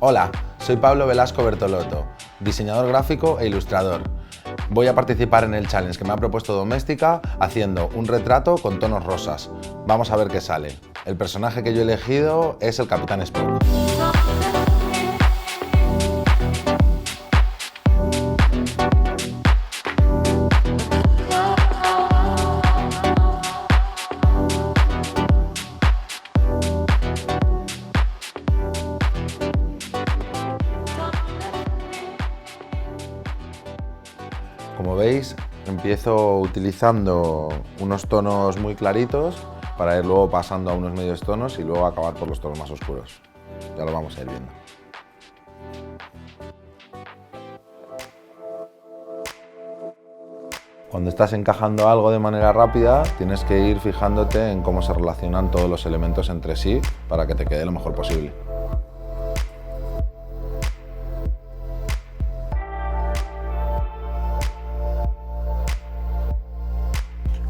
Hola, soy Pablo Velasco Bertolotto, diseñador gráfico e ilustrador. Voy a participar en el challenge que me ha propuesto Doméstica haciendo un retrato con tonos rosas. Vamos a ver qué sale. El personaje que yo he elegido es el Capitán Spock. Como veis, empiezo utilizando unos tonos muy claritos para ir luego pasando a unos medios tonos y luego acabar por los tonos más oscuros. Ya lo vamos a ir viendo. Cuando estás encajando algo de manera rápida, tienes que ir fijándote en cómo se relacionan todos los elementos entre sí para que te quede lo mejor posible.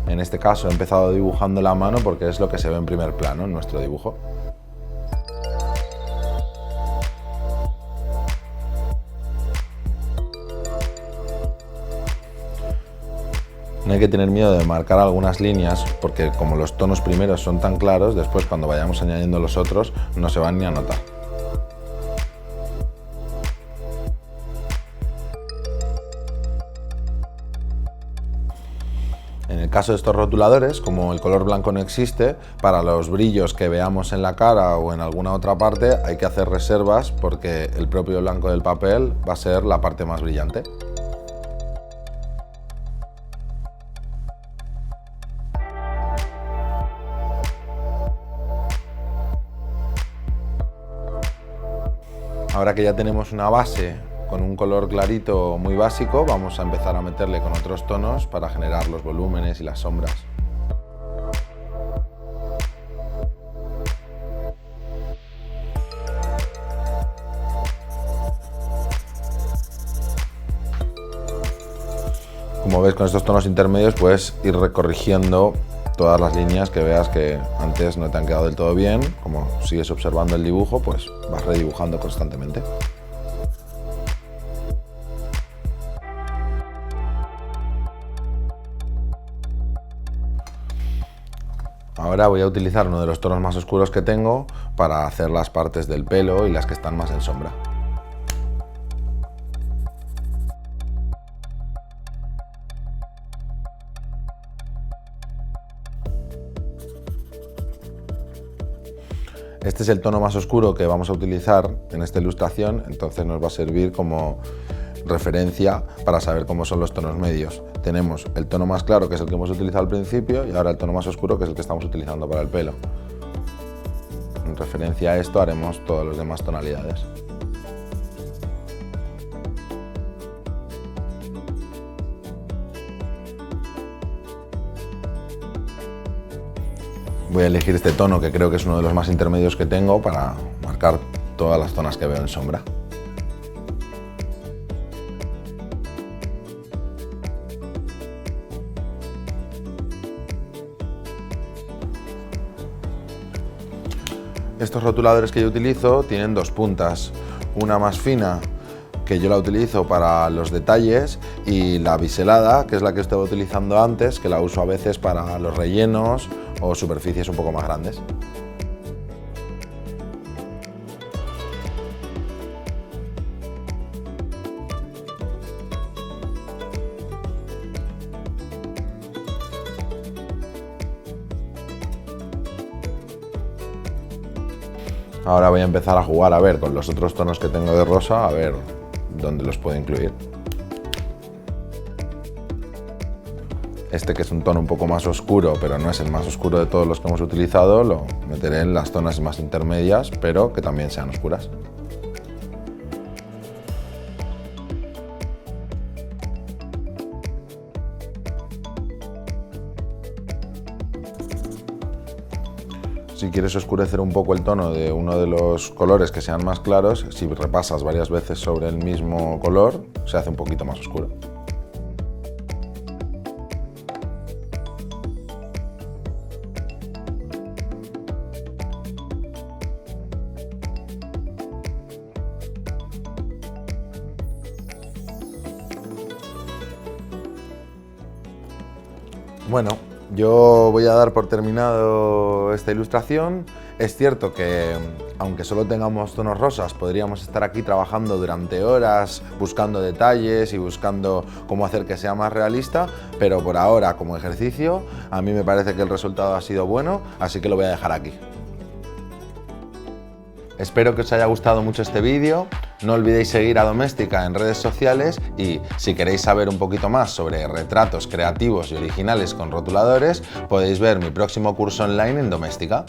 En este caso he empezado dibujando la mano porque es lo que se ve en primer plano en nuestro dibujo. No hay que tener miedo de marcar algunas líneas porque como los tonos primeros son tan claros, después cuando vayamos añadiendo los otros no se van ni a notar. En el caso de estos rotuladores, como el color blanco no existe, para los brillos que veamos en la cara o en alguna otra parte hay que hacer reservas porque el propio blanco del papel va a ser la parte más brillante. Ahora que ya tenemos una base con un color clarito muy básico, vamos a empezar a meterle con otros tonos para generar los volúmenes y las sombras. Como ves, con estos tonos intermedios puedes ir recorrigiendo todas las líneas que veas que antes no te han quedado del todo bien. Como sigues observando el dibujo, pues vas redibujando constantemente. Ahora voy a utilizar uno de los tonos más oscuros que tengo para hacer las partes del pelo y las que están más en sombra. Este es el tono más oscuro que vamos a utilizar en esta ilustración, entonces nos va a servir como referencia para saber cómo son los tonos medios. Tenemos el tono más claro, que es el que hemos utilizado al principio, y ahora el tono más oscuro, que es el que estamos utilizando para el pelo. En referencia a esto haremos todas las demás tonalidades. Voy a elegir este tono, que creo que es uno de los más intermedios que tengo, para marcar todas las zonas que veo en sombra. Estos rotuladores que yo utilizo tienen dos puntas, una más fina, que yo la utilizo para los detalles, y la biselada, que es la que estaba utilizando antes, que la uso a veces para los rellenos o superficies un poco más grandes. Ahora voy a empezar a jugar a ver con los otros tonos que tengo de rosa, a ver dónde los puedo incluir. Este, que es un tono un poco más oscuro, pero no es el más oscuro de todos los que hemos utilizado, lo meteré en las zonas más intermedias, pero que también sean oscuras. Si quieres oscurecer un poco el tono de uno de los colores que sean más claros, si repasas varias veces sobre el mismo color, se hace un poquito más oscuro. Bueno, yo voy a dar por terminado esta ilustración. Es cierto que, aunque solo tengamos tonos rosas, podríamos estar aquí trabajando durante horas buscando detalles y buscando cómo hacer que sea más realista, pero por ahora, como ejercicio, a mí me parece que el resultado ha sido bueno, así que lo voy a dejar aquí. Espero que os haya gustado mucho este vídeo. No olvidéis seguir a Doméstica en redes sociales y si queréis saber un poquito más sobre retratos creativos y originales con rotuladores, podéis ver mi próximo curso online en Doméstica.